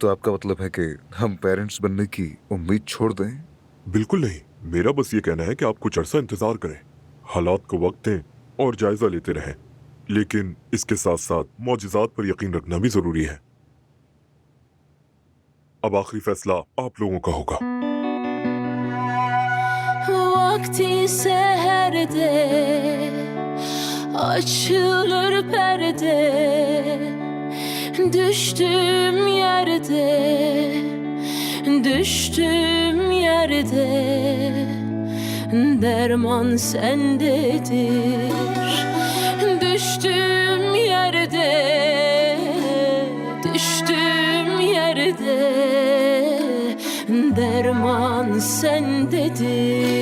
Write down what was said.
तो आपका मतलब है कि हम पेरेंट्स बनने की उम्मीद छोड़ दें? बिल्कुल नहीं। मेरा बस ये कहना है कि आप कुछ अर्सा इंतजार करें, हालात को वक्त दें और जायजा लेते रहें। लेकिन इसके साथ साथ मौजिज़ात पर यकीन रखना भी जरूरी है। अब आखिरी फैसला आप लोगों का होगा। Vakti seherde açılır perde, düştüğüm yerde, düştüğüm yerde derman sendedir. Düştüğüm yerde, düştüğüm yerde derman sendedir.